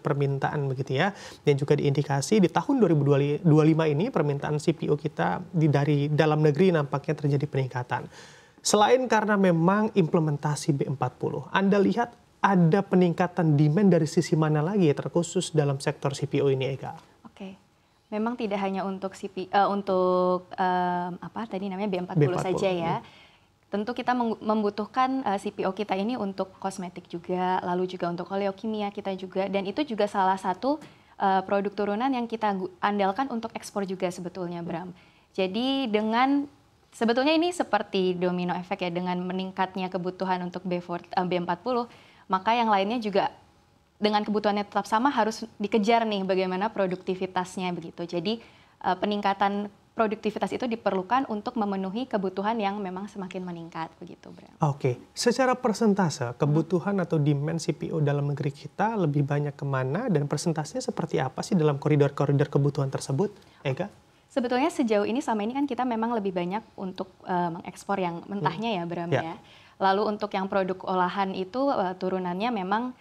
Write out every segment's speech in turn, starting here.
permintaan begitu ya. Dan juga diindikasi di tahun 2025 ini permintaan CPO kita dari dalam negeri nampaknya terjadi peningkatan. Selain karena memang implementasi B40, Anda lihat ada peningkatan demand dari sisi mana lagi ya terkhusus dalam sektor CPO ini, Eka? Oke. Memang tidak hanya untuk B40 saja ya. Tentu kita membutuhkan CPO kita ini untuk kosmetik juga, lalu juga untuk oleokimia kita juga, dan itu juga salah satu produk turunan yang kita andalkan untuk ekspor juga sebetulnya, Bram. Jadi sebetulnya ini seperti domino efek ya, dengan meningkatnya kebutuhan untuk B40, maka yang lainnya juga dengan kebutuhannya tetap sama harus dikejar nih bagaimana produktivitasnya begitu. Jadi peningkatan produktivitas itu diperlukan untuk memenuhi kebutuhan yang memang semakin meningkat begitu, Bram. Oke, secara persentase kebutuhan atau demand CPO dalam negeri kita lebih banyak kemana dan persentasenya seperti apa sih dalam koridor-koridor kebutuhan tersebut, Eka? Sebetulnya sejauh ini selama ini kan kita memang lebih banyak untuk mengekspor yang mentahnya ya, Bram ya. Lalu untuk yang produk olahan itu turunannya memang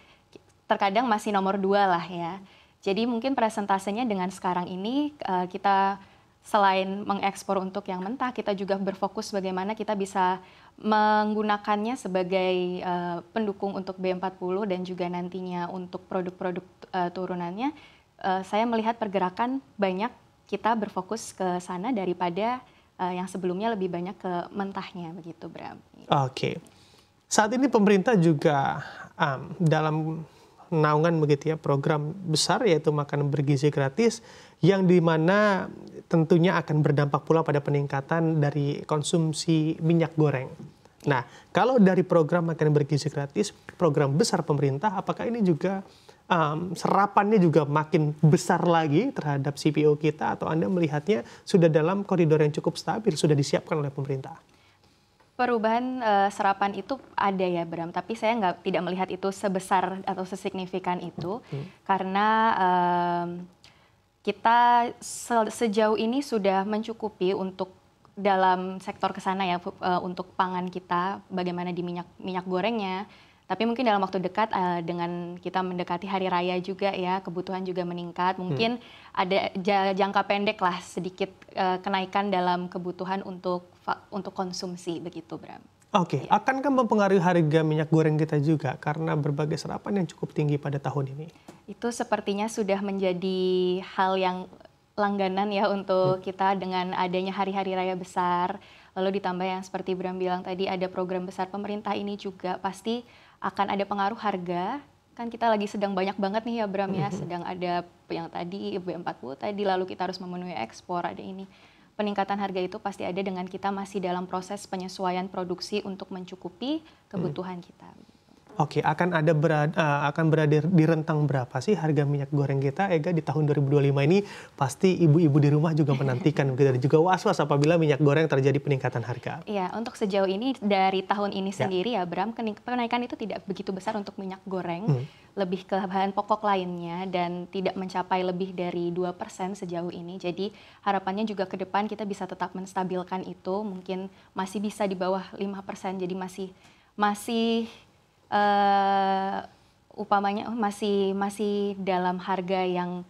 terkadang masih nomor 2 lah ya. Jadi mungkin presentasenya dengan sekarang ini kita selain mengekspor untuk yang mentah, kita juga berfokus bagaimana kita bisa menggunakannya sebagai pendukung untuk B40 dan juga nantinya untuk produk-produk turunannya. Saya melihat pergerakan banyak kita berfokus ke sana daripada yang sebelumnya lebih banyak ke mentahnya begitu, Bram. Oke. Saat ini pemerintah juga dalam naungan begitu ya program besar yaitu makanan bergizi gratis yang dimana tentunya akan berdampak pula pada peningkatan dari konsumsi minyak goreng. Nah, kalau dari program makanan bergizi gratis, program besar pemerintah, apakah ini juga serapannya juga makin besar lagi terhadap CPO kita atau Anda melihatnya sudah dalam koridor yang cukup stabil, sudah disiapkan oleh pemerintah? Perubahan serapan itu ada ya, Bram, tapi saya tidak melihat itu sebesar atau sesignifikan itu karena kita sejauh ini sudah mencukupi untuk dalam sektor kesana ya, untuk pangan kita, bagaimana di minyak gorengnya. Tapi mungkin dalam waktu dekat dengan kita mendekati hari raya juga ya, kebutuhan juga meningkat. Mungkin ada jangka pendek lah sedikit kenaikan dalam kebutuhan untuk konsumsi begitu, Bram. Oke, akankah mempengaruhi harga minyak goreng kita juga karena berbagai serapan yang cukup tinggi pada tahun ini? Itu sepertinya sudah menjadi hal yang langganan ya untuk kita dengan adanya hari-hari raya besar. Lalu ditambah yang seperti Bram bilang tadi ada program besar pemerintah ini juga pasti akan ada pengaruh harga. Kan kita lagi sedang banyak banget nih ya, Bram ya, sedang ada yang tadi B40 tadi, lalu kita harus memenuhi ekspor, ada ini. Peningkatan harga itu pasti ada dengan kita masih dalam proses penyesuaian produksi untuk mencukupi kebutuhan kita. Oke, akan berada di rentang berapa sih harga minyak goreng kita, Ega, di tahun 2025 ini? Pasti ibu-ibu di rumah juga menantikan, dan juga was-was apabila minyak goreng terjadi peningkatan harga. Iya, untuk sejauh ini dari tahun ini sendiri ya, Bram, kenaikan itu tidak begitu besar untuk minyak goreng, lebih ke bahan pokok lainnya dan tidak mencapai lebih dari 2% sejauh ini. Jadi harapannya juga ke depan kita bisa tetap menstabilkan itu, mungkin masih bisa di bawah 5%, jadi masih upamanya masih dalam harga yang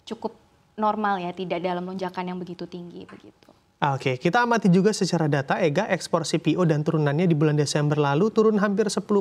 cukup normal ya, tidak dalam lonjakan yang begitu tinggi begitu. Oke, kita amati juga secara data, Ega, ekspor CPO dan turunannya di bulan Desember lalu turun hampir 10%.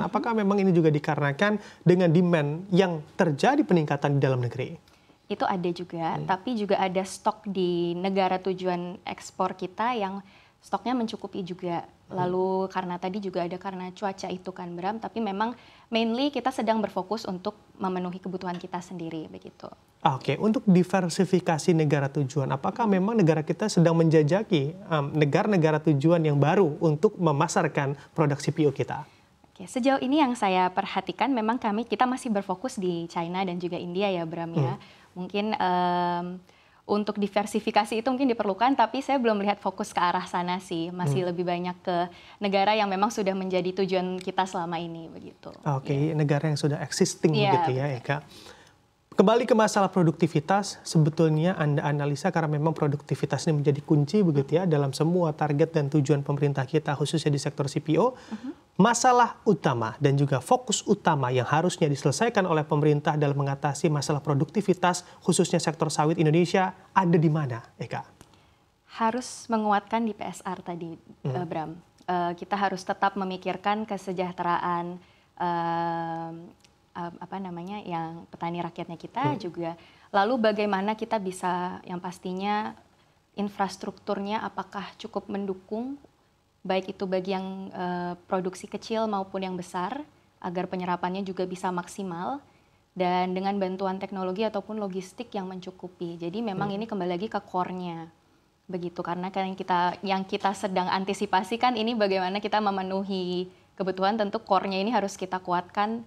Apakah memang ini juga dikarenakan dengan demand yang terjadi peningkatan di dalam negeri? Itu ada juga, tapi juga ada stok di negara tujuan ekspor kita yang stoknya mencukupi juga. Lalu karena tadi juga ada karena cuaca itu kan, Bram, tapi memang mainly kita sedang berfokus untuk memenuhi kebutuhan kita sendiri begitu. Oke, untuk diversifikasi negara tujuan, apakah memang negara kita sedang menjajaki negara-negara tujuan yang baru untuk memasarkan produk CPO kita? Oke, sejauh ini yang saya perhatikan memang kita masih berfokus di China dan juga India ya, Bram ya. Mungkin untuk diversifikasi itu mungkin diperlukan, tapi saya belum melihat fokus ke arah sana sih. Masih lebih banyak ke negara yang memang sudah menjadi tujuan kita selama ini begitu. Oke, negara yang sudah existing begitu ya, Eka. Kembali ke masalah produktivitas, sebetulnya Anda analisa karena memang produktivitas ini menjadi kunci begitu ya dalam semua target dan tujuan pemerintah kita khususnya di sektor CPO. Masalah utama dan juga fokus utama yang harusnya diselesaikan oleh pemerintah dalam mengatasi masalah produktivitas khususnya sektor sawit Indonesia ada di mana, Eka? Harus menguatkan di PSR tadi, Bram. Kita harus tetap memikirkan kesejahteraan yang petani rakyatnya kita juga. Lalu bagaimana kita bisa yang pastinya infrastrukturnya apakah cukup mendukung baik itu bagi yang produksi kecil maupun yang besar agar penyerapannya juga bisa maksimal dan dengan bantuan teknologi ataupun logistik yang mencukupi. Jadi memang ini kembali lagi ke core-nya. Begitu karena yang kita sedang antisipasi kan ini bagaimana kita memenuhi kebutuhan, tentu core-nya ini harus kita kuatkan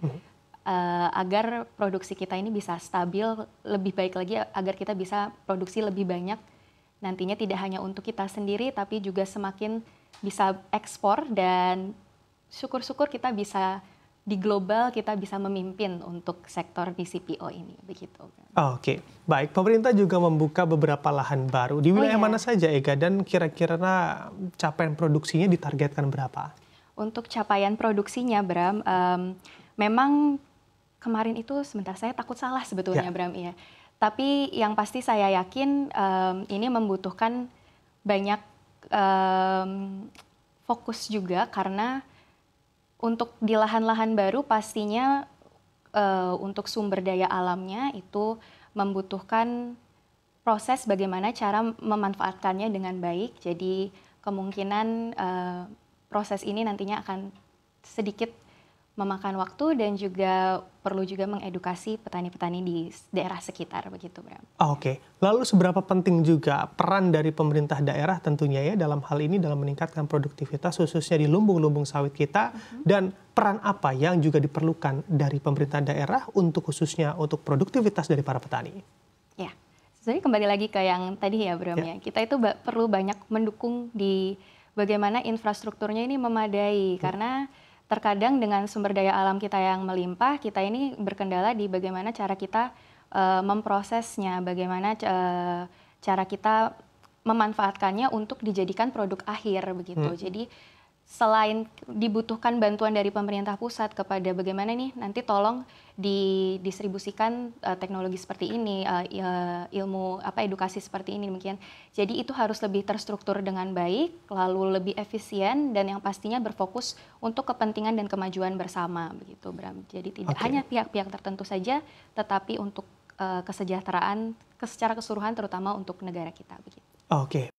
agar produksi kita ini bisa stabil, lebih baik lagi agar kita bisa produksi lebih banyak nantinya tidak hanya untuk kita sendiri tapi juga semakin bisa ekspor dan syukur-syukur kita bisa di global kita bisa memimpin untuk sektor di CPO ini begitu. Oke, baik. Pemerintah juga membuka beberapa lahan baru di wilayah mana saja, Ega, dan kira-kira capaian produksinya ditargetkan berapa? Untuk capaian produksinya, Bram, memang kemarin itu sebentar saya takut salah sebetulnya, Bram, ya. Tapi yang pasti saya yakin ini membutuhkan banyak fokus juga karena untuk di lahan-lahan baru pastinya untuk sumber daya alamnya itu membutuhkan proses bagaimana cara memanfaatkannya dengan baik. Jadi kemungkinan proses ini nantinya akan sedikit memakan waktu dan juga perlu juga mengedukasi petani-petani di daerah sekitar begitu, Bram. Oke, lalu seberapa penting juga peran dari pemerintah daerah tentunya ya dalam hal ini dalam meningkatkan produktivitas khususnya di lumbung-lumbung sawit kita dan peran apa yang juga diperlukan dari pemerintah daerah untuk khususnya untuk produktivitas dari para petani? Ya, sebenarnya kembali lagi ke yang tadi ya, Bram ya. Kita itu perlu banyak mendukung di bagaimana infrastrukturnya ini memadai karena terkadang dengan sumber daya alam kita yang melimpah, kita ini berkendala di bagaimana cara kita memprosesnya, bagaimana cara kita memanfaatkannya untuk dijadikan produk akhir begitu. Jadi selain dibutuhkan bantuan dari pemerintah pusat kepada bagaimana nih nanti tolong didistribusikan teknologi seperti ini, ilmu edukasi seperti ini demikian. Jadi itu harus lebih terstruktur dengan baik, lalu lebih efisien dan yang pastinya berfokus untuk kepentingan dan kemajuan bersama begitu, Bram. Jadi tidak hanya pihak-pihak tertentu saja, tetapi untuk kesejahteraan secara keseluruhan terutama untuk negara kita begitu. Oke,